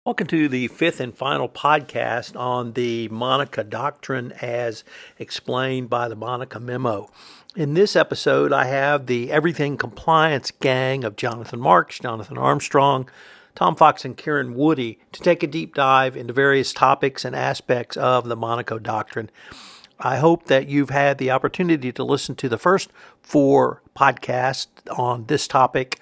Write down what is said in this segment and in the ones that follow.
Welcome to the fifth and final podcast on the Monaco Doctrine as explained by the Monaco Memo. In this episode, I have the Everything Compliance gang of Jonathan Marks, Jonathan Armstrong, Tom Fox, and Kieran Woody to take a deep dive into various topics and aspects of the Monaco Doctrine. I hope that you've had the opportunity to listen to the first 4 podcasts on this topic,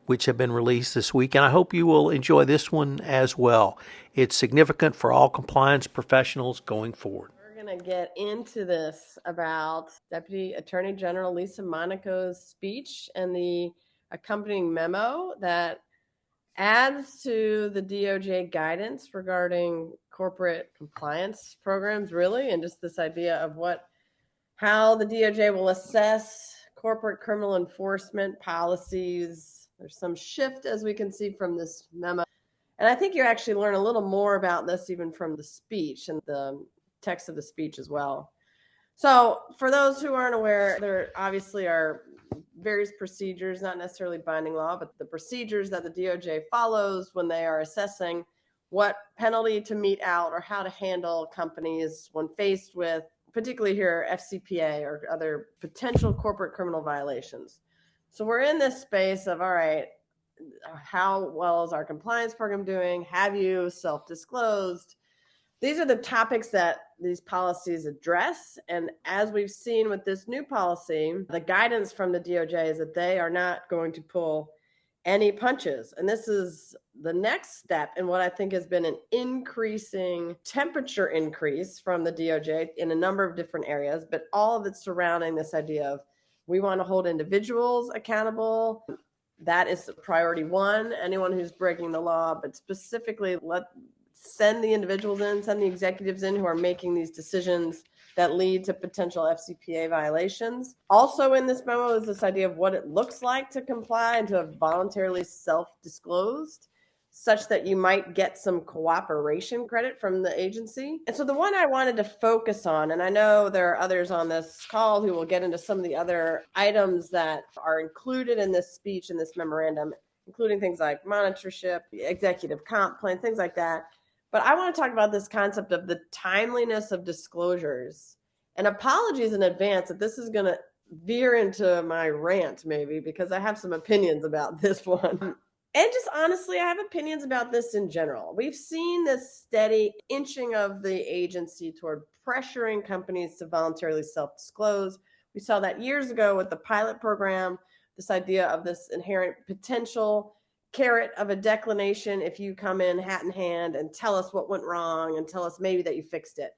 which have been released this week, and I hope you will enjoy this one as well. It's significant for all compliance professionals going forward. We're going to get into this about Deputy Attorney General Lisa Monaco's speech and the accompanying memo that adds to the DOJ guidance regarding corporate compliance programs, really, and just this idea of how the DOJ will assess corporate criminal enforcement policies. There's some shift, as we can see from this memo. And I think you actually learn a little more about this even from the speech and the text of the speech as well. So for those who aren't aware, there obviously are various procedures, not necessarily binding law, but the procedures that the DOJ follows when they are assessing what penalty to mete out or how to handle companies when faced with, particularly here, FCPA or other potential corporate criminal violations. So we're in this space of, all right, how well is our compliance program doing? Have you self-disclosed? These are the topics that these policies address. And as we've seen with this new policy, the guidance from the DOJ is that they are not going to pull any punches. And this is the next step in what I think has been an increasing temperature increase from the DOJ in a number of different areas, but all of it surrounding this idea of we want to hold individuals accountable. That is priority 1, anyone who's breaking the law, but specifically send the individuals in, send the executives in who are making these decisions that lead to potential FCPA violations. Also in this memo is this idea of what it looks like to comply and to have voluntarily self-disclosed, such that you might get some cooperation credit from the agency. And so the one I wanted to focus on, and I know there are others on this call who will get into some of the other items that are included in this speech and this memorandum, including things like monitorship, executive comp plan, things like that. But I want to talk about this concept of the timeliness of disclosures. And apologies in advance that this is going to veer into my rant maybe, because I have some opinions about this one. And just honestly, I have opinions about this in general. We've seen this steady inching of the agency toward pressuring companies to voluntarily self-disclose. We saw that years ago with the pilot program, this idea of this inherent potential carrot of a declination if you come in hat in hand and tell us what went wrong and tell us maybe that you fixed it.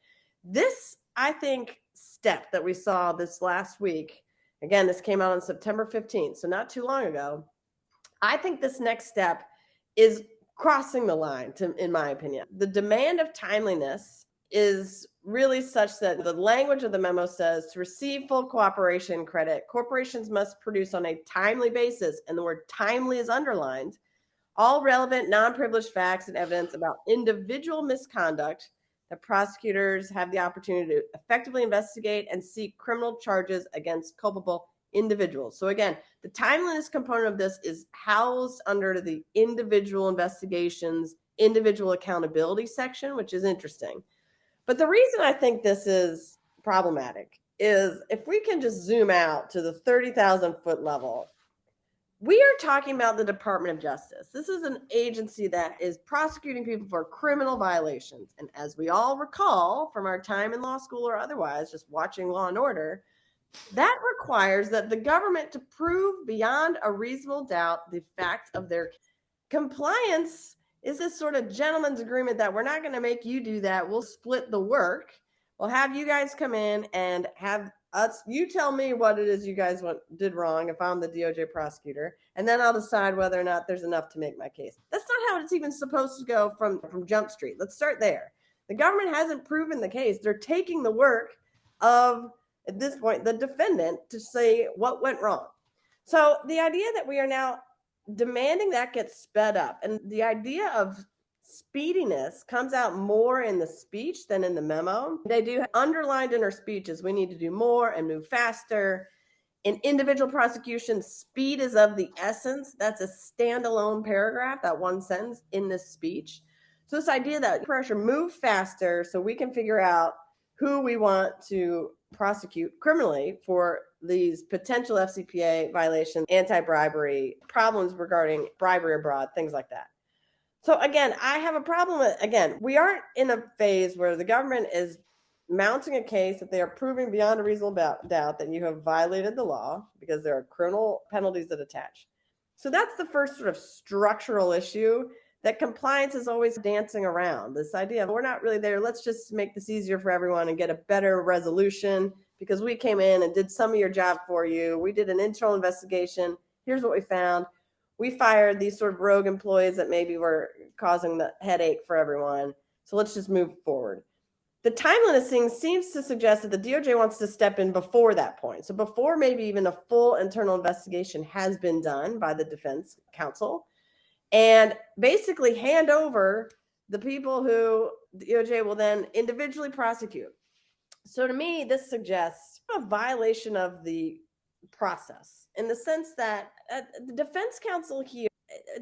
This, I think, step that we saw this last week, again, this came out on September 15th, so not too long ago, I think this next step is crossing the line, in my opinion. The demand of timeliness is really such that the language of the memo says to receive full cooperation credit, corporations must produce on a timely basis, and the word timely is underlined, all relevant non-privileged facts and evidence about individual misconduct that prosecutors have the opportunity to effectively investigate and seek criminal charges against culpable individuals. So again, the timeliness component of this is housed under the individual investigations, individual accountability section, which is interesting. But the reason I think this is problematic is if we can just zoom out to the 30,000 foot level, we are talking about the Department of Justice. This is an agency that is prosecuting people for criminal violations. And as we all recall from our time in law school or otherwise, just watching Law and Order, that requires that the government to prove beyond a reasonable doubt the facts of their compliance is this sort of gentleman's agreement that we're not going to make you do that. We'll split the work. We'll have you guys come in and have us, you tell me what it is you guys did wrong if I'm the DOJ prosecutor, and then I'll decide whether or not there's enough to make my case. That's not how it's even supposed to go from Jump Street. Let's start there. The government hasn't proven the case. They're taking the work of, at this point, the defendant to say what went wrong. So the idea that we are now demanding that gets sped up, and the idea of speediness comes out more in the speech than in the memo. They do underlined in our speeches, we need to do more and move faster. In individual prosecution, speed is of the essence. That's a standalone paragraph, that one sentence in this speech. So this idea that pressure move faster so we can figure out who we want to prosecute criminally for these potential FCPA violations, anti-bribery, problems regarding bribery abroad, things like that. So again, I have a problem with, again, we aren't in a phase where the government is mounting a case that they are proving beyond a reasonable doubt that you have violated the law, because there are criminal penalties that attach. So that's the first sort of structural issue that compliance is always dancing around. This idea of, we're not really there, let's just make this easier for everyone and get a better resolution because we came in and did some of your job for you. We did an internal investigation. Here's what we found. We fired these sort of rogue employees that maybe were causing the headache for everyone. So let's just move forward. The timeliness thing seems to suggest that the DOJ wants to step in before that point. So before maybe even a full internal investigation has been done by the defense counsel, and basically hand over the people who the DOJ will then individually prosecute. So to me, this suggests a violation of the process in the sense that the defense counsel here,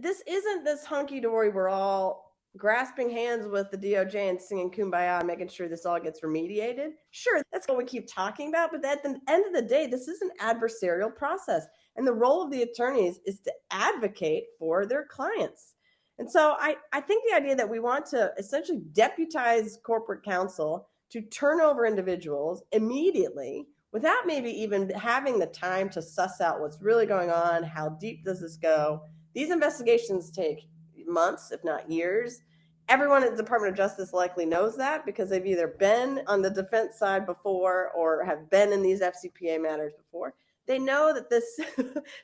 this isn't this hunky-dory, we're all grasping hands with the DOJ and singing Kumbaya and making sure this all gets remediated. Sure, that's what we keep talking about, but at the end of the day, this is an adversarial process. And the role of the attorneys is to advocate for their clients. And so I think the idea that we want to essentially deputize corporate counsel to turn over individuals immediately without maybe even having the time to suss out what's really going on, how deep does this go. These investigations take months, if not years. Everyone at the Department of Justice likely knows that because they've either been on the defense side before or have been in these FCPA matters before. They know that this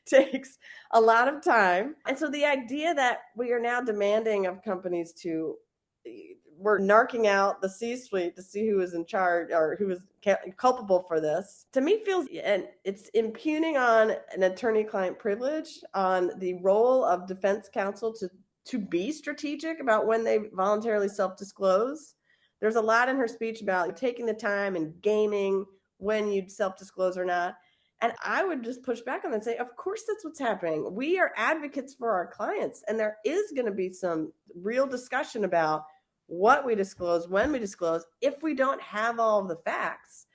takes a lot of time. And so the idea that we are now demanding of companies to, we're narking out the C-suite to see who is in charge or who is culpable for this, to me feels, and it's impugning on an attorney-client privilege, on the role of defense counsel to be strategic about when they voluntarily self-disclose. There's a lot in her speech about taking the time and gaming when you self-disclose or not. And I would just push back on that and say, of course, that's what's happening. We are advocates for our clients, and there is going to be some real discussion about what we disclose, when we disclose, if we don't have all of the facts.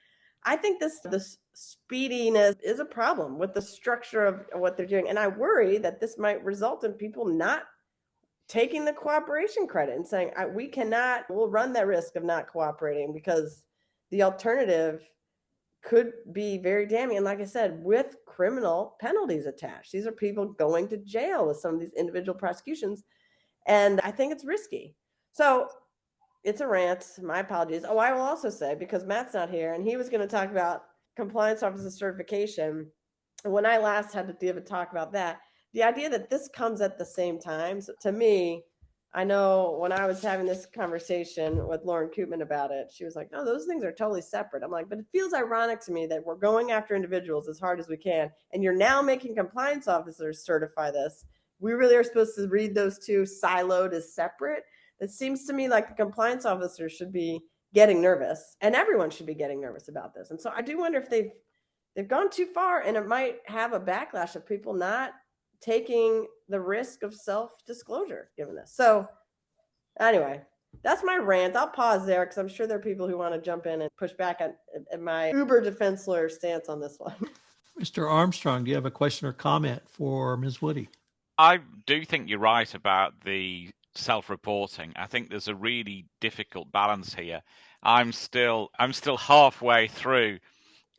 I think this speediness is a problem with the structure of what they're doing. And I worry that this might result in people not taking the cooperation credit and saying, we'll run that risk of not cooperating because the alternative could be very damning. And like I said, with criminal penalties attached, these are people going to jail with some of these individual prosecutions. And I think it's risky. So it's a rant. My apologies. Oh, I will also say, because Matt's not here and he was going to talk about compliance officer certification. And when I last had to give a talk about that, the idea that this comes at the same time, so to me, I know when I was having this conversation with Lauren Koopman about it, she was like, no, those things are totally separate. I'm like, but it feels ironic to me that we're going after individuals as hard as we can, and you're now making compliance officers certify this. We really are supposed to read those two siloed as separate. It seems to me like the compliance officers should be getting nervous, and everyone should be getting nervous about this. And so I do wonder if they've gone too far, and it might have a backlash of people not taking the risk of self-disclosure given this. So anyway, that's my rant. I'll pause there because I'm sure there are people who want to jump in and push back at my uber defense lawyer stance on this one. Mr. Armstrong, do you have a question or comment for Ms. Woody? I do think you're right about the self-reporting. I think there's a really difficult balance here. I'm still halfway through,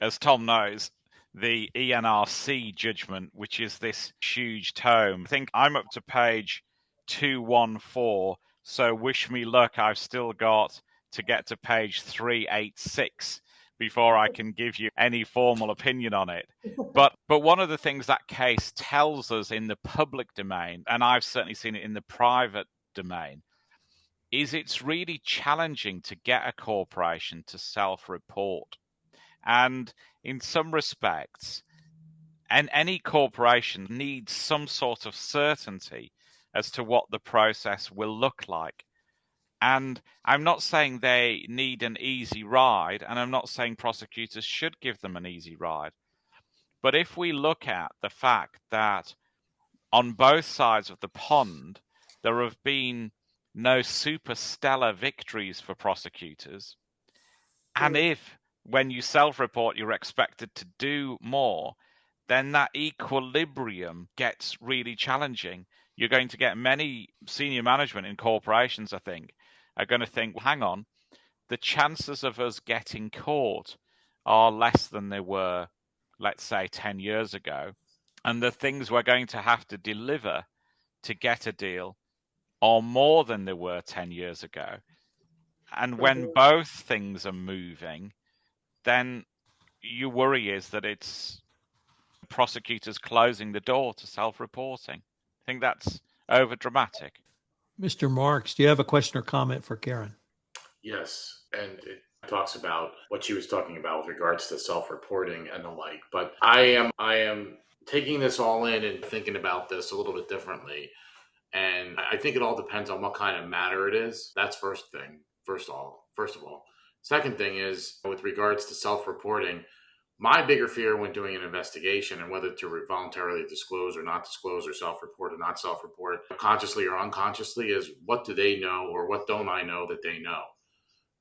as Tom knows, the ENRC judgment, which is this huge tome. I think I'm up to page 214, so wish me luck. I've still got to get to page 386 before I can give you any formal opinion on it. But one of the things that case tells us in the public domain, and I've certainly seen it in the private domain, is it's really challenging to get a corporation to self-report. And in some respects, and any corporation needs some sort of certainty as to what the process will look like. And I'm not saying they need an easy ride, and I'm not saying prosecutors should give them an easy ride. But if we look at the fact that on both sides of the pond, there have been no super stellar victories for prosecutors. And if, when you self-report, you're expected to do more, then that equilibrium gets really challenging. You're going to get many senior management in corporations, I think, are going to think, well, hang on, the chances of us getting caught are less than they were, let's say, 10 years ago. And the things we're going to have to deliver to get a deal are more than they were 10 years ago. And when both things are moving, then your worry is that it's prosecutors closing the door to self-reporting. I think that's over dramatic. Mr. Marks, do you have a question or comment for Karen? Yes, and it talks about what she was talking about with regards to self-reporting and the like. But I am taking this all in and thinking about this a little bit differently. And I think it all depends on what kind of matter it is. That's first thing. First of all. Second thing is with regards to self-reporting, my bigger fear when doing an investigation and whether to voluntarily disclose or not disclose or self-report or not self-report, consciously or unconsciously, is what do they know or what don't I know that they know?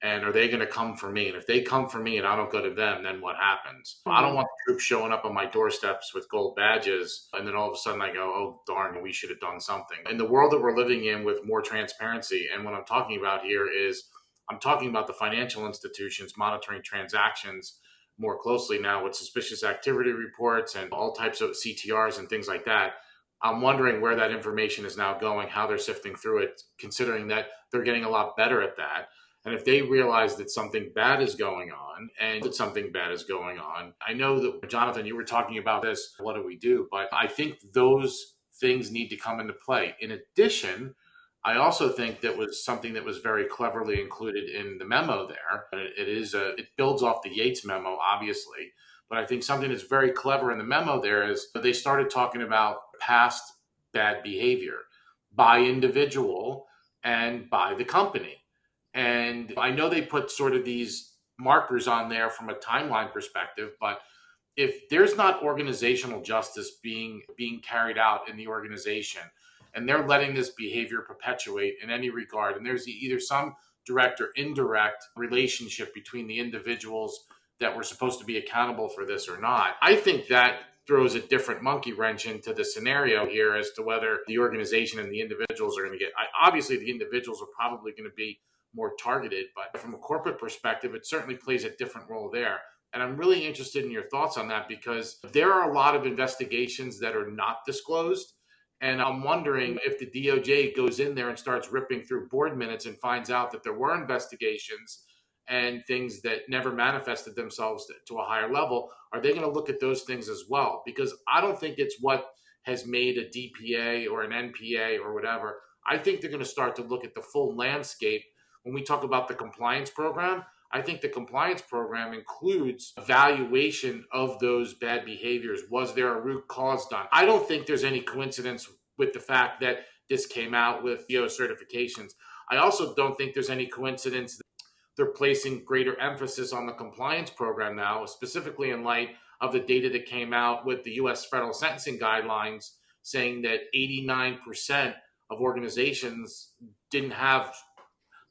And are they going to come for me? And if they come for me and I don't go to them, then what happens? I don't want troops showing up on my doorsteps with gold badges. And then all of a sudden I go, oh, darn, we should have done something. In the world that we're living in with more transparency, and what I'm talking about here is I'm talking about the financial institutions monitoring transactions more closely now with suspicious activity reports and all types of CTRs and things like that. I'm wondering where that information is now going, how they're sifting through it, considering that they're getting a lot better at that. And if they realize that something bad is going on I know that, Jonathan, you were talking about this, what do we do? But I think those things need to come into play. In addition, I also think that was something that was very cleverly included in the memo there. It builds off the Yates memo, obviously. But I think something that's very clever in the memo there is they started talking about past bad behavior by individual and by the company. And I know they put sort of these markers on there from a timeline perspective, but if there's not organizational justice being carried out in the organization and they're letting this behavior perpetuate in any regard, and there's either some direct or indirect relationship between the individuals that were supposed to be accountable for this or not, I think that throws a different monkey wrench into the scenario here as to whether the organization and the individuals are going to get, obviously the individuals are probably going to be more targeted, but from a corporate perspective, it certainly plays a different role there. And I'm really interested in your thoughts on that because there are a lot of investigations that are not disclosed. And I'm wondering if the DOJ goes in there and starts ripping through board minutes and finds out that there were investigations and things that never manifested themselves to a higher level, are they going to look at those things as well? Because I don't think it's what has made a DPA or an NPA or whatever. I think they're going to start to look at the full landscape. When we talk about the compliance program, I think the compliance program includes evaluation of those bad behaviors. Was there a root cause done? I don't think there's any coincidence with the fact that this came out with DO certifications. I also don't think there's any coincidence that they're placing greater emphasis on the compliance program now, specifically in light of the data that came out with the U.S. federal sentencing guidelines saying that 89% of organizations didn't have,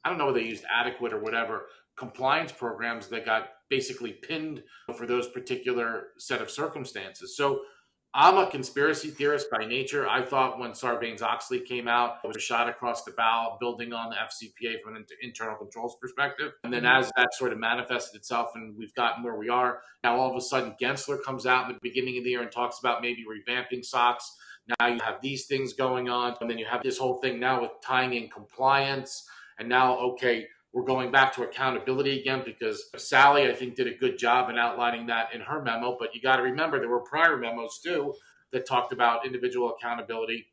I don't know whether they used adequate or whatever, compliance programs that got basically pinned for those particular set of circumstances. So I'm a conspiracy theorist by nature. I thought when Sarbanes-Oxley came out, it was a shot across the bow, building on the FCPA from an internal controls perspective. And then as that sort of manifested itself and we've gotten where we are, now all of a sudden Gensler comes out in the beginning of the year and talks about maybe revamping SOX. Now you have these things going on. And then you have this whole thing now with tying in compliance. And now, okay, we're going back to accountability again because Sally, I think, did a good job in outlining that in her memo. But you got to remember there were prior memos, too, that talked about individual accountability.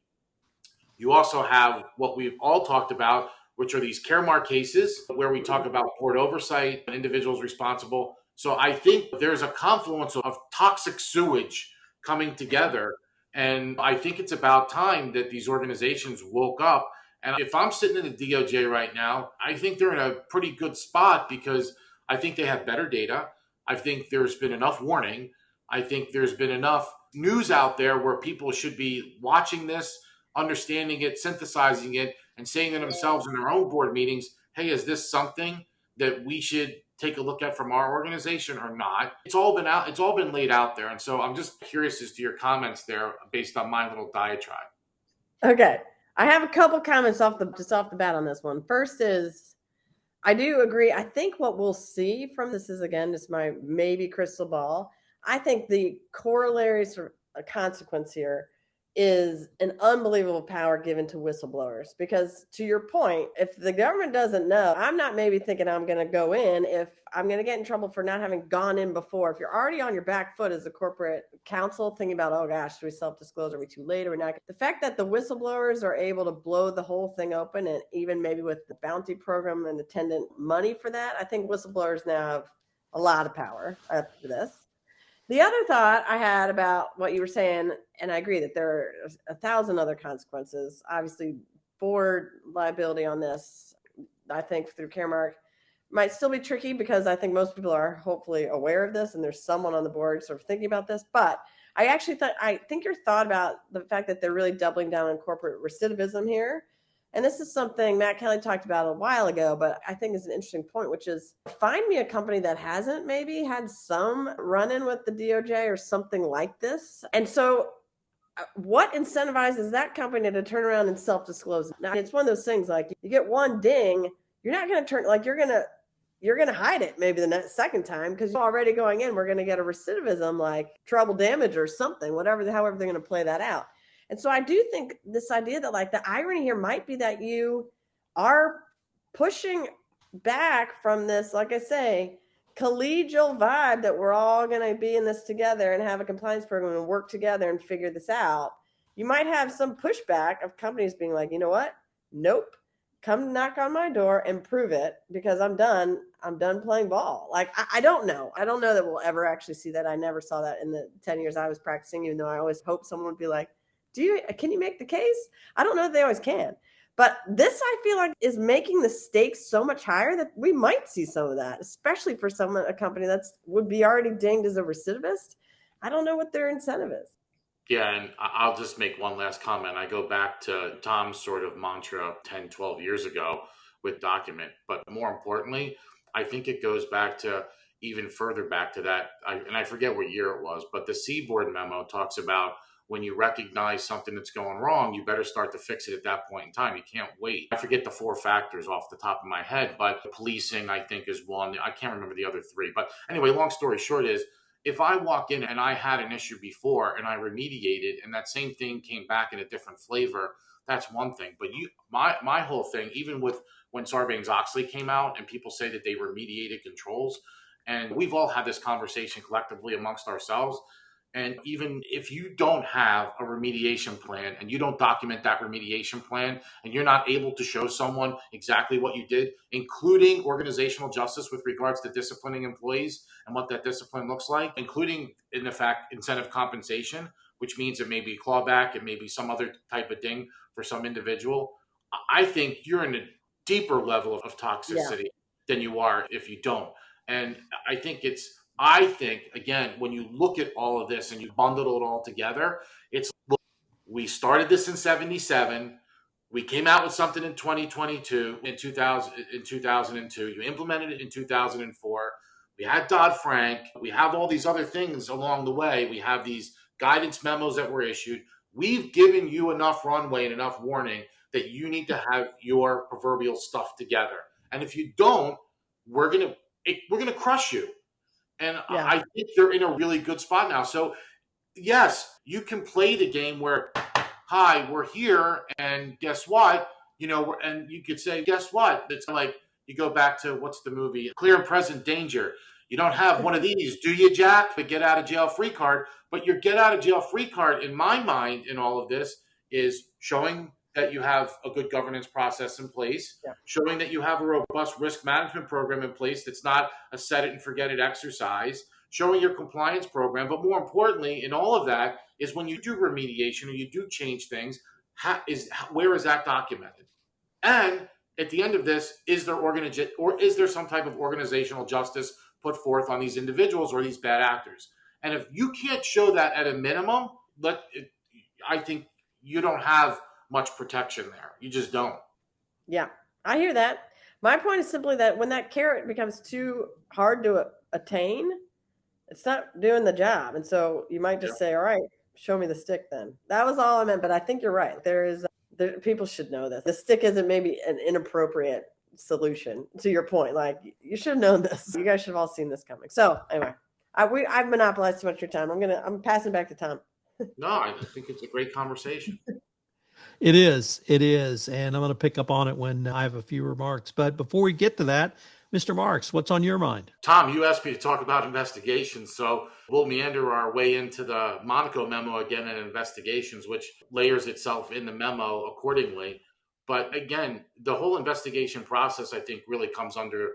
You also have what we've all talked about, which are these Caremark cases where we talk about board oversight and individuals responsible. So I think there's a confluence of toxic sewage coming together. And I think it's about time that these organizations woke up. And if I'm sitting in the DOJ right now, I think they're in a pretty good spot because I think they have better data. I think there's been enough warning. I think there's been enough news out there where people should be watching this, understanding it, synthesizing it, and saying to themselves in their own board meetings, hey, is this something that we should take a look at from our organization or not? It's all been laid out there. And so I'm just curious as to your comments there based on my little diatribe. Okay. I have a couple comments off the bat on this one. First is, I do agree. I think what we'll see from this is, again, just my maybe crystal ball. I think the corollary sort of consequence here is an unbelievable power given to whistleblowers. Because to your point, if the government doesn't know, I'm not maybe thinking I'm going to go in if I'm going to get in trouble for not having gone in before. If you're already on your back foot as a corporate counsel, thinking about, oh gosh, should we self-disclose? Are we too late? Or not? The fact that the whistleblowers are able to blow the whole thing open, and even maybe with the bounty program and attendant money for that, I think whistleblowers now have a lot of power after this. The other thought I had about what you were saying, and I agree that there are 1,000 other consequences. Obviously, board liability on this, I think through Caremark, might still be tricky because I think most people are hopefully aware of this and there's someone on the board sort of thinking about this. But I think your thought about the fact that they're really doubling down on corporate recidivism here. And this is something Matt Kelly talked about a while ago, but I think is an interesting point, which is find me a company that hasn't maybe had some run-in with the DOJ or something like this. And so what incentivizes that company to turn around and self-disclose? Now, it's one of those things like you get one ding, you're not going to turn, like you're going to hide it maybe the second time because you're already going in, we're going to get a recidivism like treble damage or something, however they're going to play that out. And so I do think this idea that like the irony here might be that you are pushing back from this, like I say, collegial vibe that we're all going to be in this together and have a compliance program and work together and figure this out. You might have some pushback of companies being like, you know what? Nope. Come knock on my door and prove it because I'm done playing ball. Like, I don't know. I don't know that we'll ever actually see that. I never saw that in the 10 years I was practicing, even though I always hoped someone would be like, can you make the case? I don't know if they always can. But this, I feel like, is making the stakes so much higher that we might see some of that, especially for a company that would be already dinged as a recidivist. I don't know what their incentive is. Yeah, and I'll just make one last comment. I go back to Tom's sort of mantra 10, 12 years ago with document. But more importantly, I think it goes back to even further back to that. And I forget what year it was, but the Seaboard memo talks about when you recognize something that's going wrong, you better start to fix it at that point in time. You can't wait. I forget the 4 factors off the top of my head, but policing, I think, is one. I can't remember the other 3. But anyway, long story short is, if I walk in and I had an issue before and I remediated and that same thing came back in a different flavor, that's one thing. But my whole thing, even with when Sarbanes-Oxley came out and people say that they remediated controls, and we've all had this conversation collectively amongst ourselves. And even if you don't have a remediation plan and you don't document that remediation plan and you're not able to show someone exactly what you did, including organizational justice with regards to disciplining employees and what that discipline looks like, including in the fact incentive compensation, which means it may be clawback, it may be some other type of thing for some individual, I think you're in a deeper level of toxicity than you are if you don't. And I think, again, when you look at all of this and you bundle it all together, look, we started this in 1977. We came out with something in 2022, in 2002. You implemented it in 2004. We had Dodd-Frank. We have all these other things along the way. We have these guidance memos that were issued. We've given you enough runway and enough warning that you need to have your proverbial stuff together. And if you don't, we're gonna crush you. And I think they're in a really good spot now. So, yes, you can play the game where, hi, we're here, and guess what? And you could say, guess what? It's like you go back to, what's the movie? Clear and Present Danger. You don't have one of these, do you, Jack? The get out of jail free card. But your get out of jail free card, in my mind, in all of this, is showing that you have a good governance process in place, showing that you have a robust risk management program in place that's not a set it and forget it exercise, showing your compliance program. But more importantly, in all of that is when you do remediation or you do change things, where is that documented? And at the end of this, is there some type of organizational justice put forth on these individuals or these bad actors? And if you can't show that at a minimum, I think you don't have much protection there. You just don't. Yeah, I hear that. My point is simply that when that carrot becomes too hard to attain, it's not doing the job. And so you might just say, all right, show me the stick then. That was all I meant. But I think you're right. People should know this. The stick isn't maybe an inappropriate solution to your point. Like, you should have known this. You guys should have all seen this coming. So anyway, I've monopolized too much of your time. I'm passing back to Tom. No, I think it's a great conversation. It is. And I'm going to pick up on it when I have a few remarks. But before we get to that, Mr. Marks, what's on your mind? Tom, you asked me to talk about investigations, so we'll meander our way into the Monaco Memo again and investigations, which layers itself in the memo accordingly. But again, the whole investigation process, I think, really comes under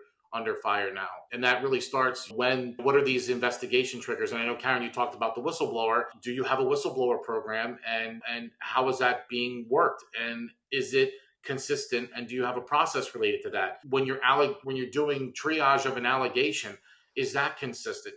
fire now. And that really starts what are these investigation triggers? And I know, Karen, you talked about the whistleblower. Do you have a whistleblower program? And how is that being worked? And is it consistent, and do you have a process related to that? When you're doing triage of an allegation, is that consistent?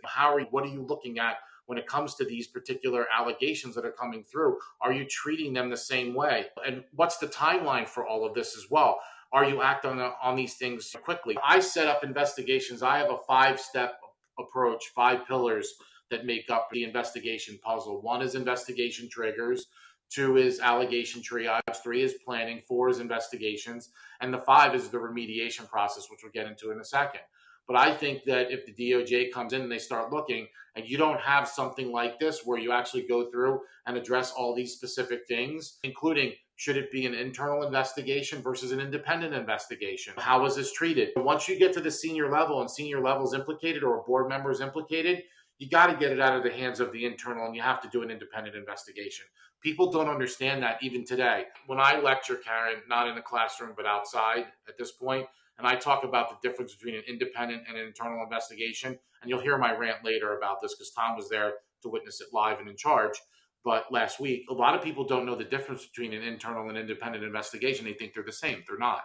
What are you looking at when it comes to these particular allegations that are coming through? Are you treating them the same way? And what's the timeline for all of this as well? Are you acting on these things quickly? I set up investigations. I have a 5-step approach, 5 pillars that make up the investigation puzzle. 1 is investigation triggers. 2 is allegation triage, 3 is planning, 4 is investigations, and the 5 is the remediation process, which we'll get into in a second. But I think that if the DOJ comes in and they start looking, and you don't have something like this where you actually go through and address all these specific things, including should it be an internal investigation versus an independent investigation? How is this treated? Once you get to the senior level and senior level is implicated or a board member is implicated, you got to get it out of the hands of the internal, and you have to do an independent investigation. People don't understand that even today. When I lecture, Karen, not in the classroom, but outside at this point, and I talk about the difference between an independent and an internal investigation, and you'll hear my rant later about this because Tom was there to witness it live and in charge. But last week, a lot of people don't know the difference between an internal and independent investigation. They think they're the same. They're not.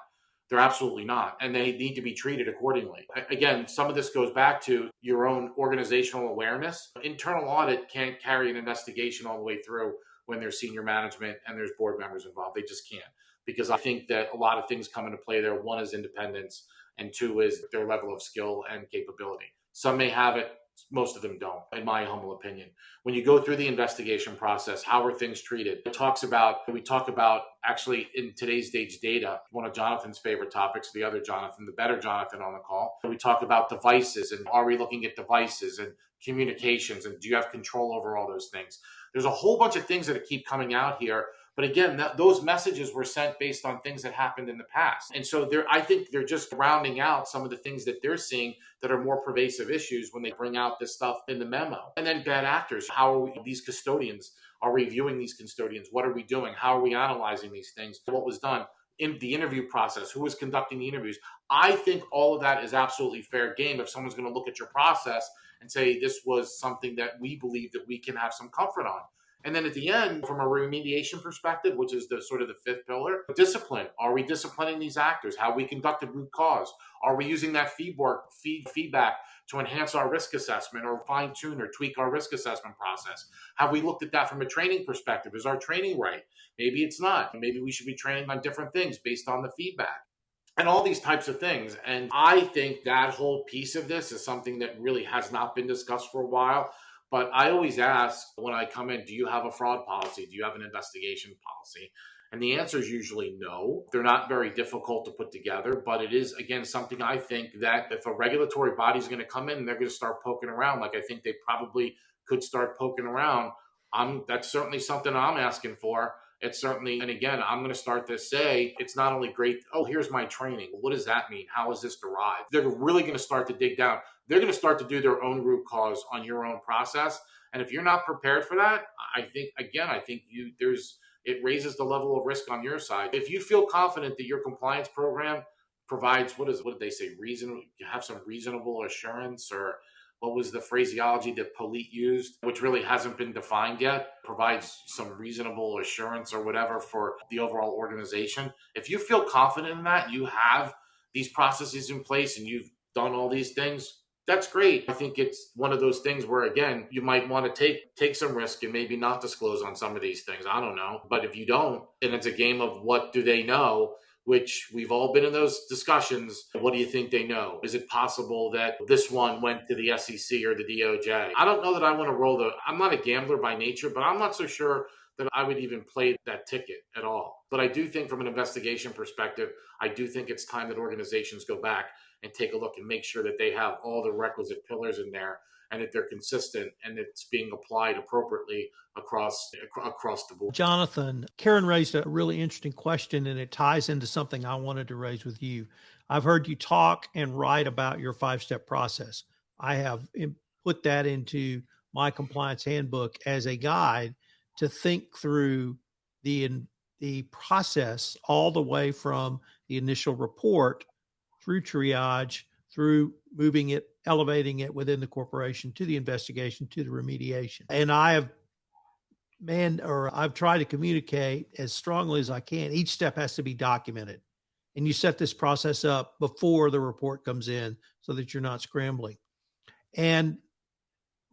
They're absolutely not. And they need to be treated accordingly. Again, some of this goes back to your own organizational awareness. Internal audit can't carry an investigation all the way through when there's senior management and there's board members involved. They just can't. Because I think that a lot of things come into play there. 1 is independence, and 2 is their level of skill and capability. Some may have it, most of them don't, in my humble opinion. When you go through the investigation process, how are things treated? We talk about actually in today's stage data, one of Jonathan's favorite topics, the other Jonathan, the better Jonathan on the call. We talk about devices, and are we looking at devices and communications, and do you have control over all those things? There's a whole bunch of things that keep coming out here. But again, those messages were sent based on things that happened in the past. And so I think they're just rounding out some of the things that they're seeing that are more pervasive issues when they bring out this stuff in the memo. And then bad actors, how are these custodians are reviewing these custodians? What are we doing? How are we analyzing these things? What was done in the interview process? Who was conducting the interviews? I think all of that is absolutely fair game if someone's going to look at your process and say this was something that we believe that we can have some comfort on. And then at the end, from a remediation perspective, which is the sort of the 5th pillar, discipline. Are we disciplining these actors? How we conducted root cause? Are we using that feedback to enhance our risk assessment or fine tune or tweak our risk assessment process? Have we looked at that from a training perspective? Is our training right? Maybe it's not. Maybe we should be training on different things based on the feedback. And all these types of things. And I think that whole piece of this is something that really has not been discussed for a while. But I always ask when I come in, do you have a fraud policy? Do you have an investigation policy? And the answer is usually no. They're not very difficult to put together, but it is, again, something I think that if a regulatory body is going to come in and they're going to start poking around, like I think they probably could start poking around, that's certainly something I'm asking for. It's certainly, and again, I'm going to start to say, it's not only great, oh, here's my training. What does that mean? How is this derived? They're really going to start to dig down. They're going to start to do their own root cause on your own process. And if you're not prepared for that, I think it raises the level of risk on your side. If you feel confident that your compliance program provides, what did they say? You have some reasonable assurance, or what was the phraseology that Polite used, which really hasn't been defined yet, provides some reasonable assurance or whatever for the overall organization. If you feel confident in that, you have these processes in place and you've done all these things, that's great. I think it's one of those things where, again, you might want to take some risk and maybe not disclose on some of these things. I don't know. But if you don't, and it's a game of what do they know, which we've all been in those discussions. What do you think they know? Is it possible that this one went to the SEC or the DOJ? I don't know that I want to I'm not a gambler by nature, but I'm not so sure that I would even play that ticket at all. But I do think from an investigation perspective, I do think it's time that organizations go back and take a look and make sure that they have all the requisite pillars in there and that they're consistent and it's being applied appropriately across the board. Jonathan, Karen raised a really interesting question, and it ties into something I wanted to raise with you. I've heard you talk and write about your 5-step process. I have put that into my compliance handbook as a guide to think through the process all the way from the initial report through triage, through moving it, elevating it within the corporation, to the investigation, to the remediation. And I've tried to communicate as strongly as I can. Each step has to be documented. And you set this process up before the report comes in so that you're not scrambling. And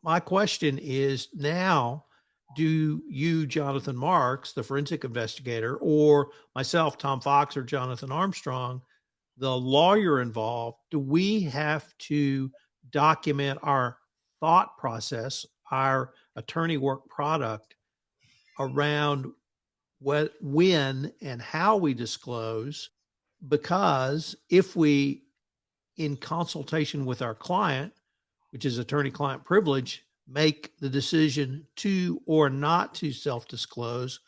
my question is now, do you, Jonathan Marks, the forensic investigator, or myself, Tom Fox, or Jonathan Armstrong, the lawyer involved, do we have to document our thought process, our attorney work product around when and how we disclose? Because if we, in consultation with our client, which is attorney-client privilege, make the decision to or not to self-disclose,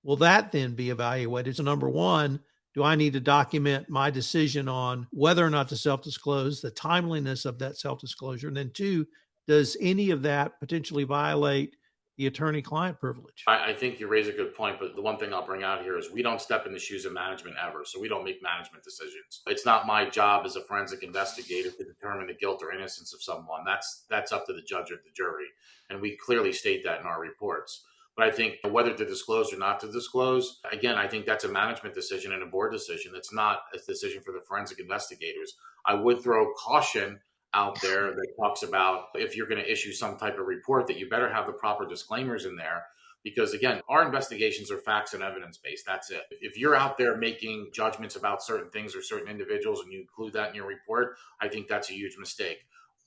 will that then be evaluated? So number one, do I need to document my decision on whether or not to self-disclose, the timeliness of that self-disclosure? And then two, does any of that potentially violate the attorney-client privilege? I think you raise a good point, but the one thing I'll bring out here is we don't step in the shoes of management ever, so we don't make management decisions. It's not my job as a forensic investigator to determine the guilt or innocence of someone. That's up to the judge or the jury, and we clearly state that in our reports. But I think whether to disclose or not to disclose, again, I think that's a management decision and a board decision. It's not a decision for the forensic investigators. I would throw caution out there that talks about if you're going to issue some type of report that you better have the proper disclaimers in there. Because again, our investigations are facts and evidence based. That's it. If you're out there making judgments about certain things or certain individuals and you include that in your report, I think that's a huge mistake.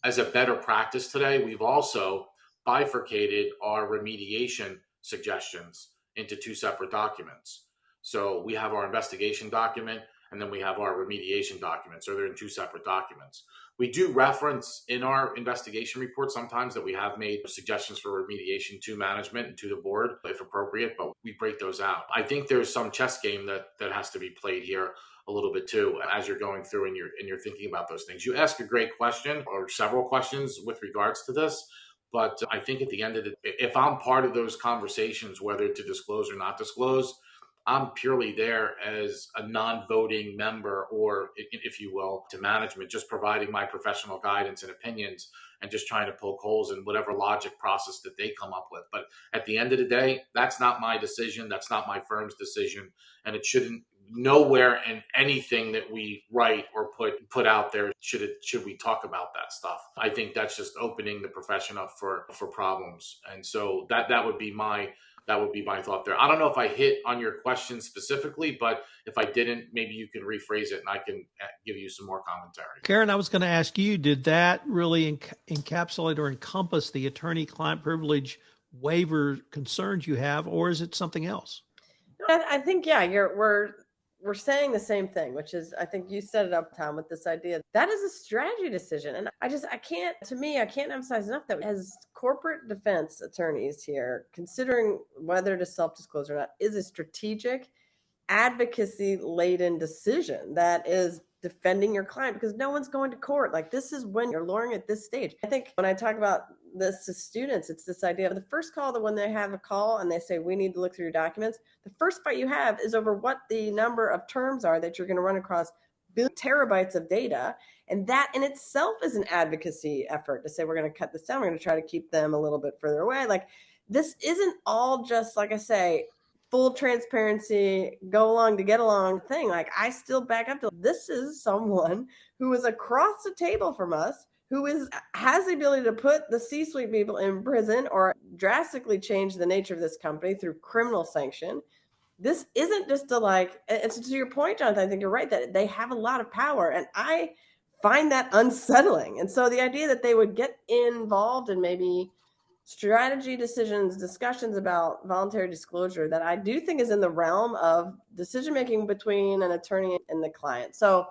As a better practice today, we've also bifurcated our remediation suggestions into two separate documents. So we have our investigation document and then we have our remediation document. So they're in two separate documents. We do reference in our investigation report sometimes that we have made suggestions for remediation to management and to the board if appropriate, but we break those out. I think there's some chess game that has to be played here a little bit too as you're going through and you're thinking about those things. You ask a great question or several questions with regards to this. But I think at the end of the day, if I'm part of those conversations, whether to disclose or not disclose, I'm purely there as a non-voting member or, if you will, to management, just providing my professional guidance and opinions and just trying to poke holes in whatever logic process that they come up with. But at the end of the day, that's not my decision. That's not my firm's decision. And it shouldn't, nowhere in anything that we write or put out there should we talk about that stuff. I think that's just opening the profession up for problems. And so that would be my thought there. I don't know if I hit on your question specifically, but if I didn't, maybe you can rephrase it and I can give you some more commentary. Karen, I was going to ask you, did that really encapsulate or encompass the attorney-client privilege waiver concerns you have, or is it something else? I think, we're saying the same thing, which is, I think you set it up, Tom, with this idea. That is a strategy decision. And I can't emphasize enough that as corporate defense attorneys here, considering whether to self-disclose or not is a strategic, advocacy-laden decision that is defending your client, because no one's going to court. Like, this is when you're lawyering at this stage. I think when I talk about this to students, it's this idea of the first call, that when they have a call and they say, we need to look through your documents, the first fight you have is over what the number of terms are that you're going to run across terabytes of data. And that in itself is an advocacy effort to say, we're going to cut this down. We're going to try to keep them a little bit further away. Like, this isn't all just, like I say, full transparency, go along to get along thing. Like, I still back up to, this is someone who is across the table from us, who has the ability to put the C-suite people in prison or drastically change the nature of this company through criminal sanction. this isn't just and so to your point, Jonathan, I think you're right that they have a lot of power, and I find that unsettling. And so the idea that they would get involved in maybe strategy decisions, discussions about voluntary disclosure, that I do think is in the realm of decision-making between an attorney and the client. So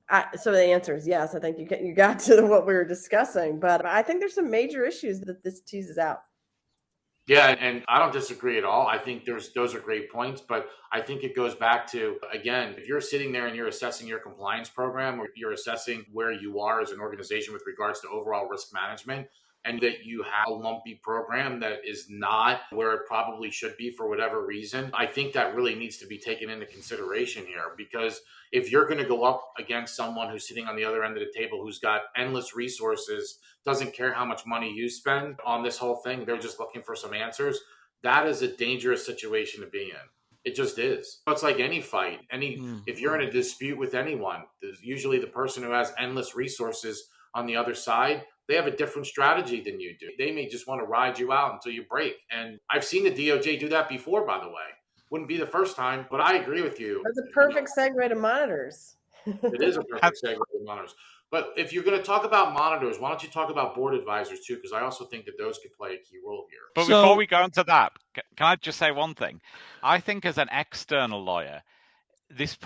the answer is yes. I think you got to what we were discussing, but I think there's some major issues that this teases out. Yeah, and I don't disagree at all. I think those are great points, but I think it goes back to, again, if you're sitting there and you're assessing your compliance program, or you're assessing where you are as an organization with regards to overall risk management, and that you have a lumpy program that is not where it probably should be for whatever reason, I think that really needs to be taken into consideration here. Because if you're going to go up against someone who's sitting on the other end of the table, who's got endless resources, doesn't care how much money you spend on this whole thing, they're just looking for some answers, that is a dangerous situation to be in. It just is. It's like any fight. If you're in a dispute with anyone, there's usually the person who has endless resources on the other side. They have a different strategy than you do. They may just want to ride you out until you break. And I've seen the DOJ do that before, by the way. Wouldn't be the first time, but I agree with you. That's a perfect segue to monitors. It is a perfect segue to monitors. But if you're going to talk about monitors, why don't you talk about board advisors too? Because I also think that those could play a key role here. But before we go into that, can I just say one thing? I think as an external lawyer, this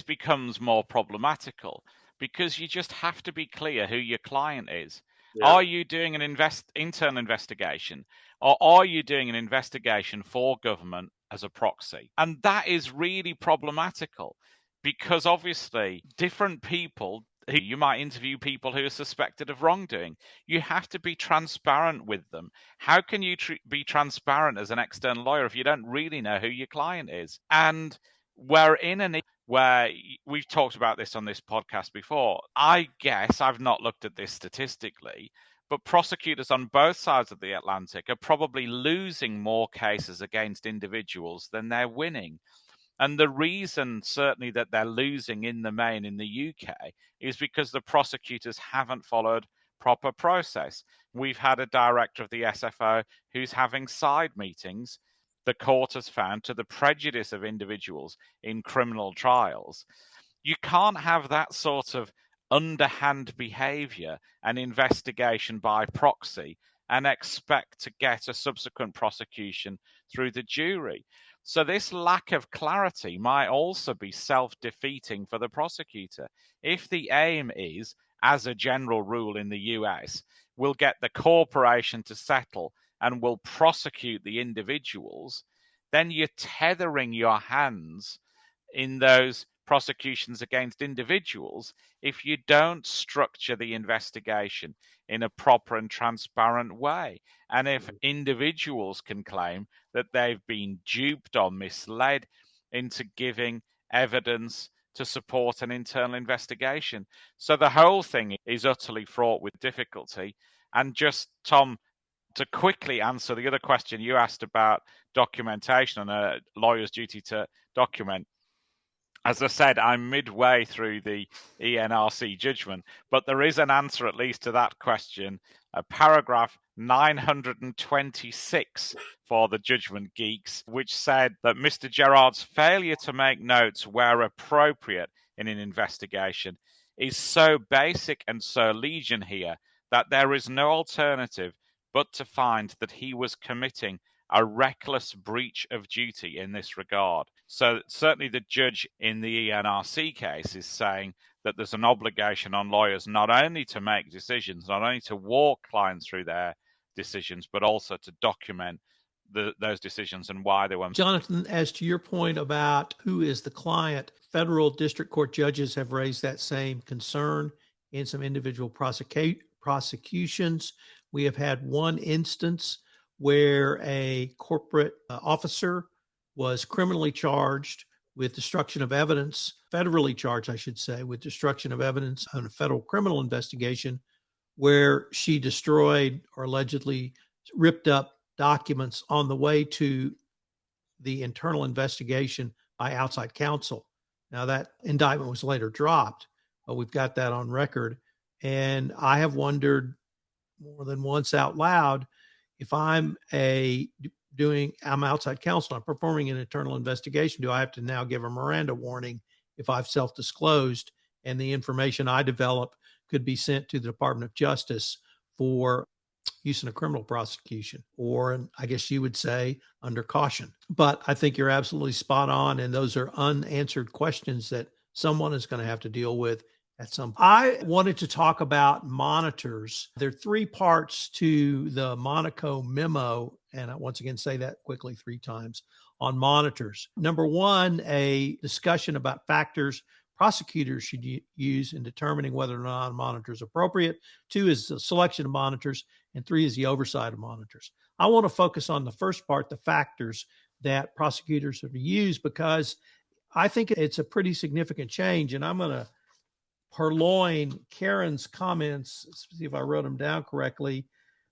becomes more problematical, because you just have to be clear who your client is. Yeah. Are you doing an internal investigation, or are you doing an investigation for government as a proxy? And that is really problematical, because obviously different people, you might interview people who are suspected of wrongdoing. You have to be transparent with them. How can you be transparent as an external lawyer if you don't really know who your client is? And we're in an where we've talked about this on this podcast before. I guess I've not looked at this statistically, but prosecutors on both sides of the Atlantic are probably losing more cases against individuals than they're winning. And the reason, certainly, that they're losing in the main in the UK is because the prosecutors haven't followed proper process. We've had a director of the SFO who's having side meetings, the court has found, to the prejudice of individuals in criminal trials. You can't have that sort of underhand behavior and investigation by proxy and expect to get a subsequent prosecution through the jury. So this lack of clarity might also be self-defeating for the prosecutor. If the aim is, as a general rule in the US, we'll get the corporation to settle and will prosecute the individuals, then you're tethering your hands in those prosecutions against individuals if you don't structure the investigation in a proper and transparent way. And if individuals can claim that they've been duped or misled into giving evidence to support an internal investigation. So the whole thing is utterly fraught with difficulty. And just, Tom, to quickly answer the other question you asked about documentation and a lawyer's duty to document. As I said, I'm midway through the ENRC judgment, but there is an answer at least to that question. Paragraph 926 for the judgment geeks, which said that Mr. Gerard's failure to make notes where appropriate in an investigation is so basic and so legion here that there is no alternative but to find that he was committing a reckless breach of duty in this regard. So certainly the judge in the ENRC case is saying that there's an obligation on lawyers not only to make decisions, not only to walk clients through their decisions, but also to document those decisions and why they were. Jonathan, as to your point about who is the client, federal district court judges have raised that same concern in some individual prosecutions. We have had one instance where a corporate officer was criminally charged with destruction of evidence, federally charged, I should say, with destruction of evidence on a federal criminal investigation, where she destroyed or allegedly ripped up documents on the way to the internal investigation by outside counsel. Now, that indictment was later dropped, but we've got that on record. And I have wondered more than once out loud, if I'm a I'm outside counsel, I'm performing an internal investigation. Do I have to now give a Miranda warning if I've self-disclosed and the information I develop could be sent to the Department of Justice for use in a criminal prosecution, or I guess you would say under caution? But I think you're absolutely spot on. And those are unanswered questions that someone is going to have to deal with at some point. I wanted to talk about monitors. There are 3 parts to the Monaco Memo. And I once again say that quickly 3 times on monitors. Number 1, a discussion about factors prosecutors should use in determining whether or not a monitor is appropriate. 2 is the selection of monitors, and 3 is the oversight of monitors. I want to focus on the first part, the factors that prosecutors are to use, because I think it's a pretty significant change. And I'm going to purloin Karen's comments, see if I wrote them down correctly.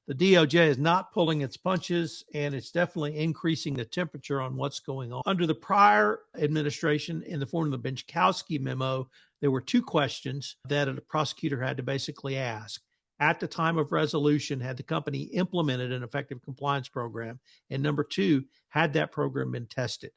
The DOJ is not pulling its punches, and it's definitely increasing the temperature on what's going on. Under the prior administration, in the form of the Benchkowski memo, there were 2 questions that a prosecutor had to basically ask. At the time of resolution, had the company implemented an effective compliance program? And number 2, had that program been tested?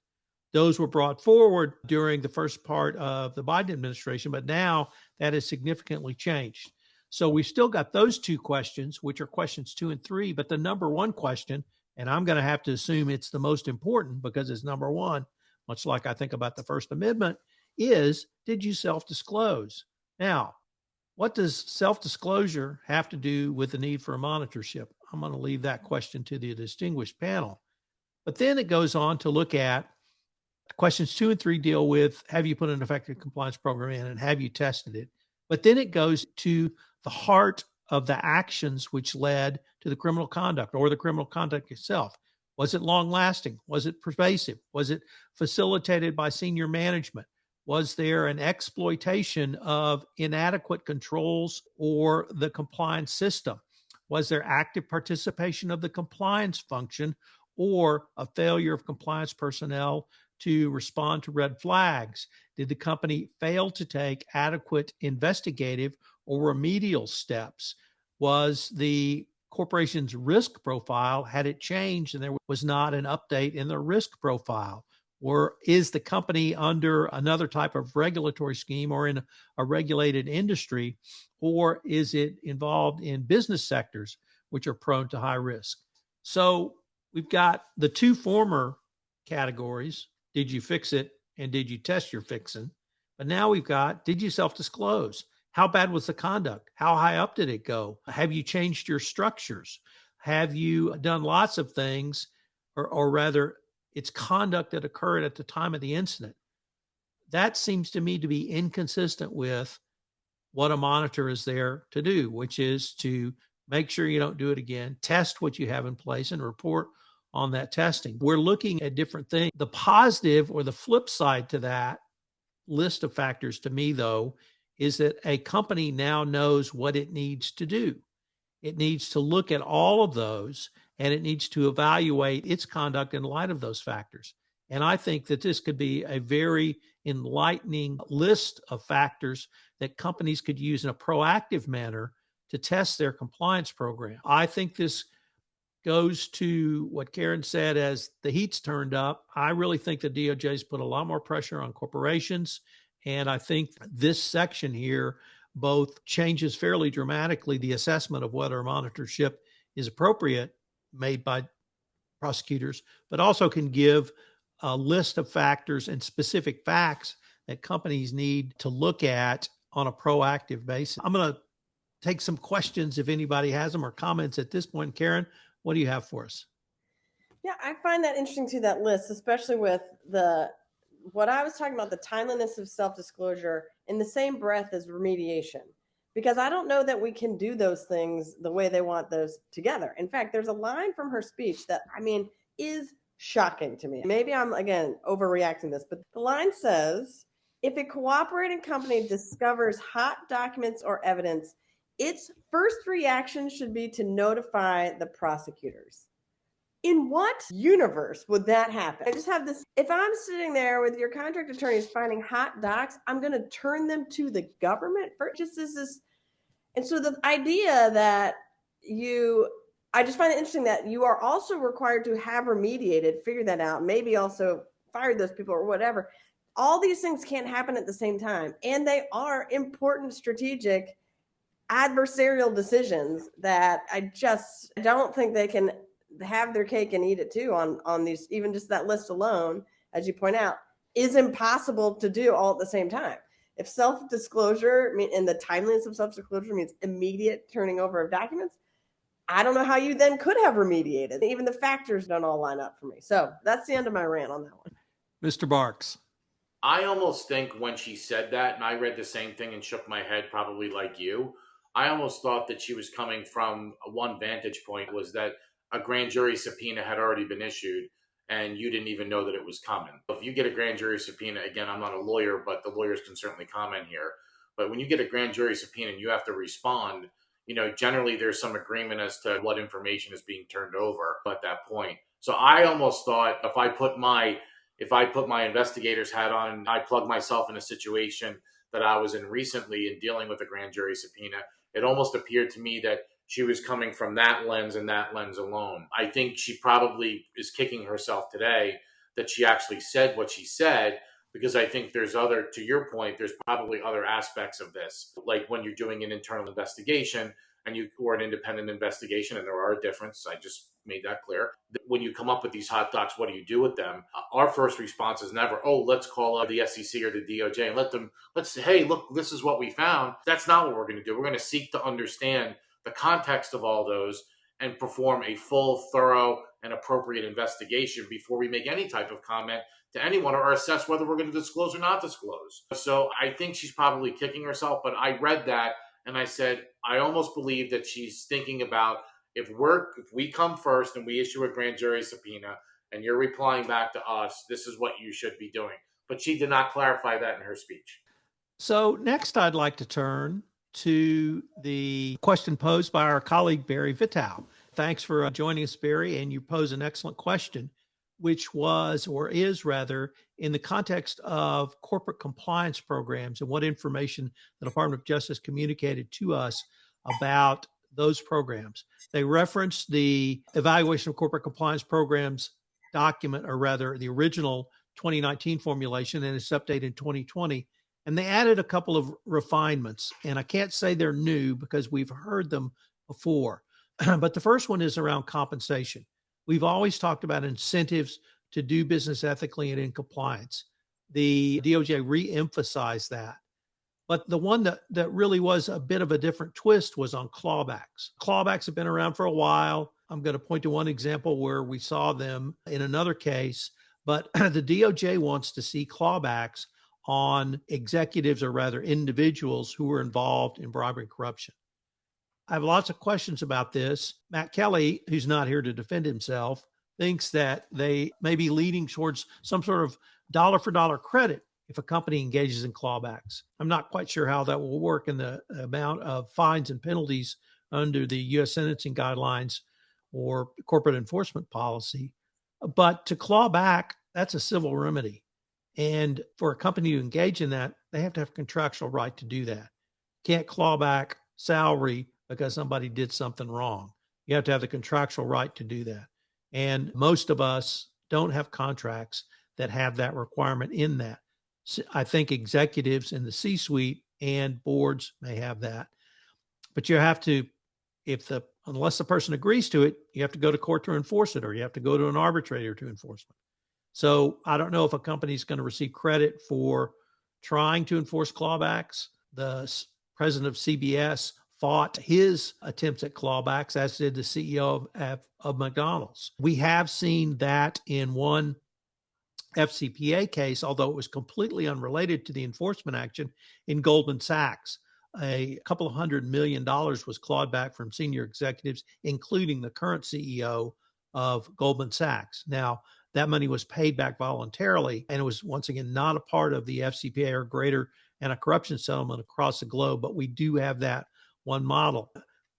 Those were brought forward during the first part of the Biden administration, but now that has significantly changed. So we've still got those 2 questions, which are questions 2 and 3, but the number 1 question, and I'm going to have to assume it's the most important because it's number 1, much like I think about the First Amendment, is, did you self-disclose? Now, what does self-disclosure have to do with the need for a monitorship? I'm going to leave that question to the distinguished panel. But then it goes on to look at questions 2 and 3 deal with, have you put an effective compliance program in and have you tested it? But then it goes to the heart of the actions which led to the criminal conduct or the criminal conduct itself. Was it long lasting? Was it pervasive? Was it facilitated by senior management? Was there an exploitation of inadequate controls or the compliance system? Was there active participation of the compliance function or a failure of compliance personnel to respond to red flags? Did the company fail to take adequate investigative or remedial steps? Was the corporation's risk profile, had it changed and there was not an update in the risk profile? Or is the company under another type of regulatory scheme or in a regulated industry? Or is it involved in business sectors which are prone to high risk? So we've got the 2 former categories. Did you fix it? And did you test your fixing? But now we've got, did you self-disclose? How bad was the conduct? How high up did it go? Have you changed your structures? Have you done lots of things, or rather, it's conduct that occurred at the time of the incident? That seems to me to be inconsistent with what a monitor is there to do, which is to make sure you don't do it again, test what you have in place, and report on that testing. We're looking at different things. The positive or the flip side to that list of factors to me, though, is that a company now knows what it needs to do. It needs to look at all of those, and it needs to evaluate its conduct in light of those factors. And I think that this could be a very enlightening list of factors that companies could use in a proactive manner to test their compliance program. I think this goes to what Karen said as the heat's turned up. I really think the DOJ's put a lot more pressure on corporations. And I think this section here both changes fairly dramatically the assessment of whether a monitorship is appropriate made by prosecutors, but also can give a list of factors and specific facts that companies need to look at on a proactive basis. I'm going to take some questions if anybody has them or comments at this point. Karen, what do you have for us? Yeah, I find that interesting too, that list, especially with what I was talking about, the timeliness of self-disclosure in the same breath as remediation, because I don't know that we can do those things the way they want those together. In fact, there's a line from her speech that, is shocking to me. Maybe I'm, again, overreacting this, but the line says, if a cooperating company discovers hot documents or evidence, its first reaction should be to notify the prosecutors. In what universe would that happen? I just have this. If I'm sitting there with your contract attorneys finding hot docs, I'm going to turn them to the government for just this. And so the idea that you I just find it interesting that you are also required to have remediated, figure that out, maybe also fired those people or whatever. All these things can't happen at the same time. And they are important strategic adversarial decisions that I just don't think they can have their cake and eat it too on these. Even just that list alone, as you point out, is impossible to do all at the same time. If self-disclosure and the timeliness of self-disclosure means immediate turning over of documents, I don't know how you then could have remediated. Even the factors don't all line up for me. So that's the end of my rant on that one. Mr. Barks. I almost think when she said that, and I read the same thing and shook my head, probably like you, I almost thought that she was coming from one vantage point, was that a grand jury subpoena had already been issued and you didn't even know that it was coming. If you get a grand jury subpoena, again, I'm not a lawyer, but the lawyers can certainly comment here. But when you get a grand jury subpoena and you have to respond, generally there's some agreement as to what information is being turned over at that point. So I almost thought if I put my investigator's hat on and I plug myself in a situation that I was in recently in dealing with a grand jury subpoena, it almost appeared to me that she was coming from that lens and that lens alone. I think she probably is kicking herself today that she actually said what she said, because I think to your point, there's probably other aspects of this, like when you're doing an internal investigation or an independent investigation, and there are a difference. I just made that clear. When you come up with these hot docs, what do you do with them? Our first response is never, let's call up the SEC or the DOJ and let's say, hey, look, this is what we found. That's not what we're going to do. We're going to seek to understand the context of all those and perform a full, thorough, and appropriate investigation before we make any type of comment to anyone or assess whether we're going to disclose or not disclose. So I think she's probably kicking herself, but I read that and I said, I almost believe that she's thinking about if we come first and we issue a grand jury subpoena and you're replying back to us, this is what you should be doing. But she did not clarify that in her speech. So next I'd like to turn to the question posed by our colleague, Barry Vitale. Thanks for joining us, Barry, and you pose an excellent question, which is in the context of corporate compliance programs and what information the Department of Justice communicated to us about those programs. They referenced the Evaluation of Corporate Compliance Programs document, or rather the original 2019 formulation, and it's updated in 2020. And they added a couple of refinements, and I can't say they're new because we've heard them before. But the first one is around compensation. We've always talked about incentives to do business ethically and in compliance. The DOJ re-emphasized that. But the one that really was a bit of a different twist was on clawbacks. Clawbacks have been around for a while. I'm going to point to one example where we saw them in another case, but the DOJ wants to see clawbacks on executives, or rather individuals, who were involved in bribery and corruption. I have lots of questions about this. Matt Kelly, who's not here to defend himself, thinks that they may be leading towards some sort of dollar for dollar credit if a company engages in clawbacks. I'm not quite sure how that will work in the amount of fines and penalties under the U.S. sentencing guidelines or corporate enforcement policy. But to claw back, that's a civil remedy. And for a company to engage in that, they have to have a contractual right to do that. Can't claw back salary because somebody did something wrong. You have to have the contractual right to do that. And most of us don't have contracts that have that requirement in that. I think executives in the C-suite and boards may have that. But you have to, unless the person agrees to it, you have to go to court to enforce it, or you have to go to an arbitrator to enforce it. So I don't know if a company is going to receive credit for trying to enforce clawbacks. The president of CBS fought his attempts at clawbacks, as did the CEO of McDonald's. We have seen that in one FCPA case, although it was completely unrelated to the enforcement action, in Goldman Sachs. A couple of $100 million was clawed back from senior executives, including the current CEO of Goldman Sachs. Now, that money was paid back voluntarily, and it was, once again, not a part of the FCPA or greater anti-corruption settlement across the globe, but we do have that one model.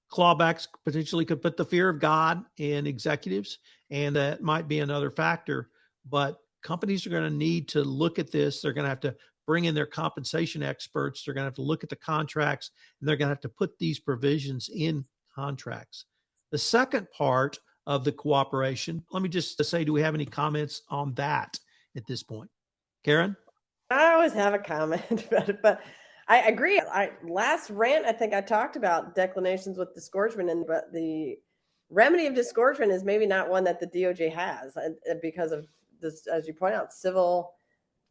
Clawbacks potentially could put the fear of God in executives, and that might be another factor, but companies are going to need to look at this. They're going to have to bring in their compensation experts. They're going to have to look at the contracts, and they're going to have to put these provisions in contracts. The second part of the cooperation, let me just say, do we have any comments on that at this point? Karen? I always have a comment about it, but I agree. Last rant, I think I talked about declinations with disgorgement, but the remedy of disgorgement is maybe not one that the DOJ has because of this, as you point out,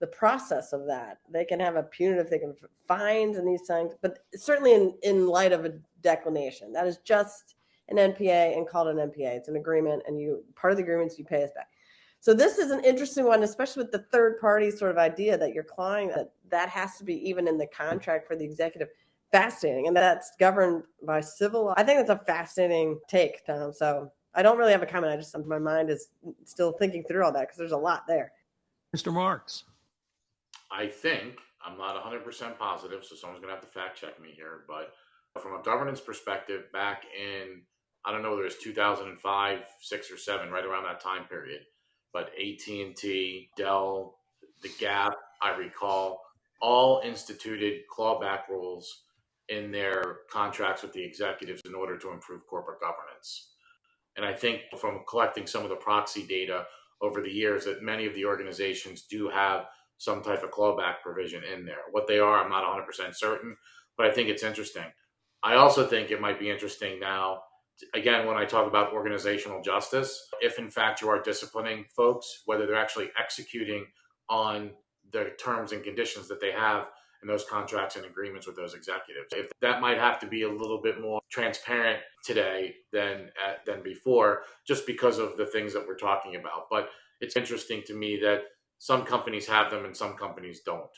the process of that. They can have a punitive, they can fines and these things, but certainly in light of a declination, that is just an NPA and called an NPA. It's an agreement, and part of the agreement is you pay us back. So this is an interesting one, especially with the third party sort of idea that you're clawing that has to be even in the contract for the executive. Fascinating. And that's governed by civil law. I think that's a fascinating take, Tom. So I don't really have a comment. My mind is still thinking through all that because there's a lot there. Mr. Marks. I think, I'm not 100% positive, so someone's going to have to fact check me here, but from a governance perspective, back in, I don't know whether it's 2005, 6 or 7, right around that time period, but AT&T, Dell, the Gap, I recall, all instituted clawback rules in their contracts with the executives in order to improve corporate governance. And I think from collecting some of the proxy data over the years that many of the organizations do have some type of clawback provision in there. What they are, I'm not 100% certain, but I think it's interesting. I also think it might be interesting now, again, when I talk about organizational justice, if in fact you are disciplining folks, whether they're actually executing on the terms and conditions that they have in those contracts and agreements with those executives. If that might have to be a little bit more transparent today than before, just because of the things that we're talking about. But it's interesting to me that some companies have them and some companies don't.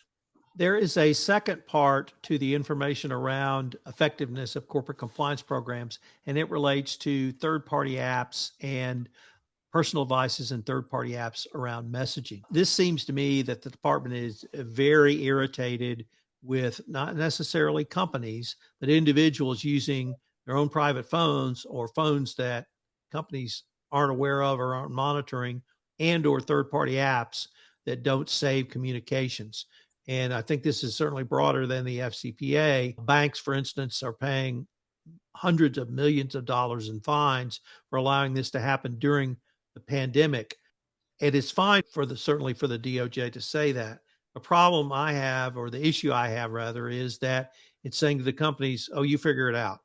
There is a second part to the information around effectiveness of corporate compliance programs, and it relates to third-party apps and personal devices and third-party apps around messaging. This seems to me that the department is very irritated with not necessarily companies, but individuals using their own private phones or phones that companies aren't aware of or aren't monitoring, and or third-party apps that don't save communications. And I think this is certainly broader than the FCPA. Banks, for instance, are paying hundreds of millions of dollars in fines for allowing this to happen during the pandemic. It is fine certainly for the DOJ to say that. The problem I have, or the issue I have rather, is that it's saying to the companies, oh, you figure it out,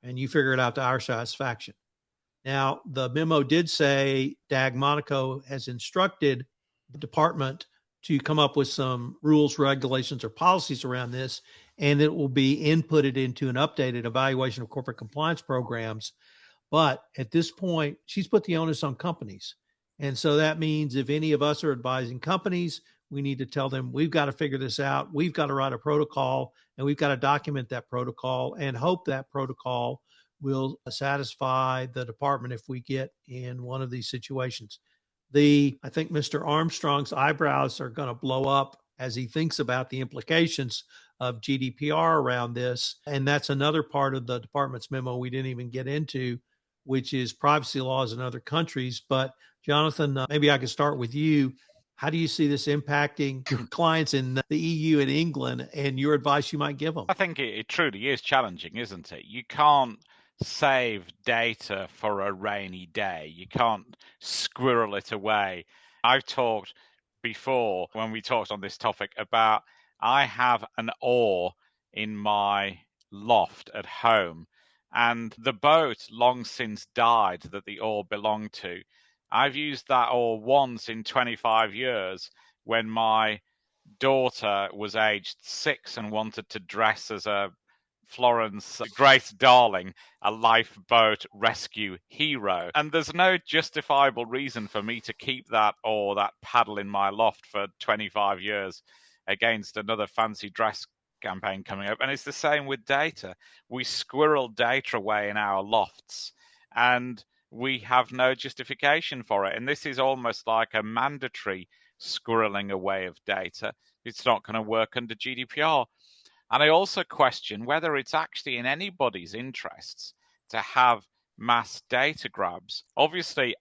and you figure it out to our satisfaction. Now, the memo did say Monaco has instructed the department to come up with some rules, regulations, or policies around this, and it will be inputted into an updated evaluation of corporate compliance programs. But at this point, she's put the onus on companies. And so that means if any of us are advising companies, we need to tell them, we've got to figure this out. We've got to write a protocol, and we've got to document that protocol and hope that protocol will satisfy the department if we get in one of these situations. I think Mr. Armstrong's eyebrows are going to blow up as he thinks about the implications of GDPR around this. And that's another part of the department's memo we didn't even get into, which is privacy laws in other countries. But Jonathan, maybe I could start with you. How do you see this impacting your clients in the EU and England, and your advice you might give them? I think it truly is challenging, isn't it? You can't save data for a rainy day. You can't squirrel it away. I've talked before, when we talked on this topic, about I have an oar in my loft at home, and the boat long since died that the oar belonged to. I've used that oar once in 25 years when my daughter was aged 6 and wanted to dress as a Florence Grace Darling, a lifeboat rescue hero. And there's no justifiable reason for me to keep that oar, that paddle in my loft for 25 years against another fancy dress campaign coming up. And it's the same with data. We squirrel data away in our lofts, and we have no justification for it. And this is almost like a mandatory squirreling away of data. It's not going to work under GDPR. And I also question whether it's actually in anybody's interests to have mass data grabs. Obviously,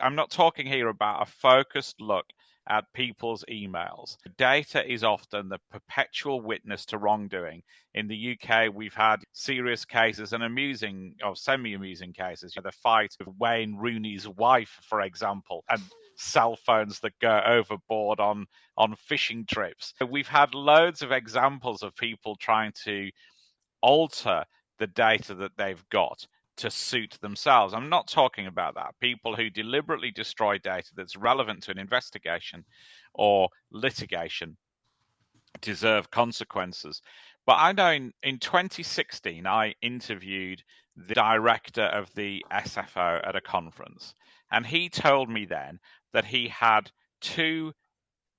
I'm not talking here about a focused look at people's emails. Data is often the perpetual witness to wrongdoing. In the UK, we've had serious cases and amusing or semi-amusing cases. The fight of Wayne Rooney's wife, for example, and cell phones that go overboard on fishing trips. We've had loads of examples of people trying to alter the data that they've got to suit themselves. I'm not talking about that. People who deliberately destroy data that's relevant to an investigation or litigation deserve consequences. But I know in 2016, I interviewed the director of the SFO at a conference, and he told me then that he had 2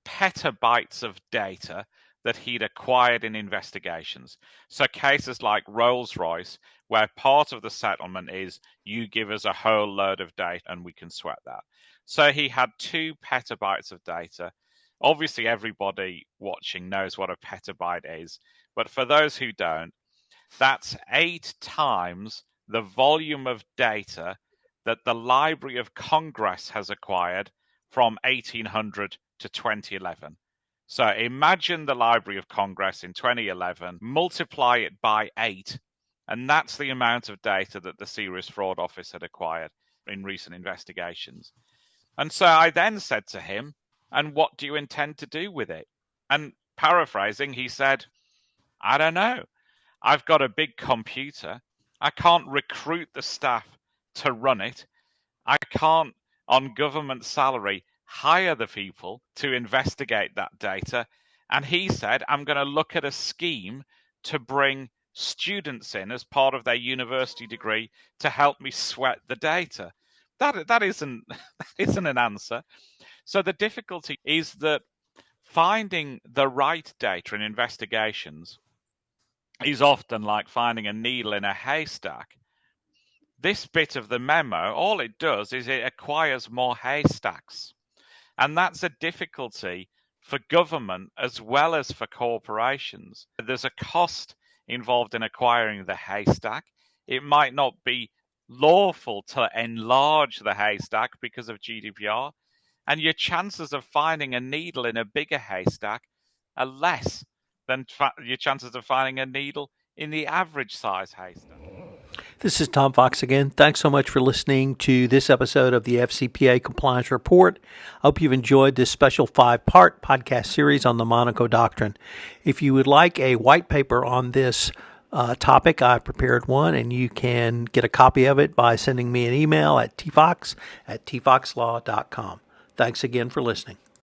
petabytes of data that he'd acquired in investigations. So cases like Rolls-Royce, where part of the settlement is you give us a whole load of data and we can sweat that. So he had 2 petabytes of data. Obviously, everybody watching knows what a petabyte is, but for those who don't, that's 8 times the volume of data that the Library of Congress has acquired from 1800 to 2011. So imagine the Library of Congress in 2011, multiply it by 8, and that's the amount of data that the Serious Fraud Office had acquired in recent investigations. And so I then said to him, and what do you intend to do with it? And paraphrasing, he said, I don't know. I've got a big computer. I can't recruit the staff to run it. I can't, on government salary, hire the people to investigate that data. And he said, I'm going to look at a scheme to bring students in as part of their university degree to help me sweat the data. That isn't an answer. So the difficulty is that finding the right data in investigations is often like finding a needle in a haystack. This bit of the memo, all it does is it acquires more haystacks. And that's a difficulty for government as well as for corporations. There's a cost involved in acquiring the haystack. It might not be lawful to enlarge the haystack because of GDPR, and your chances of finding a needle in a bigger haystack are less than your chances of finding a needle in the average size haystack. This is Tom Fox again. Thanks so much for listening to this episode of the FCPA Compliance Report. I hope you've enjoyed this special 5-part podcast series on the Monaco Doctrine. If you would like a white paper on this topic, I prepared one, and you can get a copy of it by sending me an email at tfox@tfoxlaw.com. Thanks again for listening.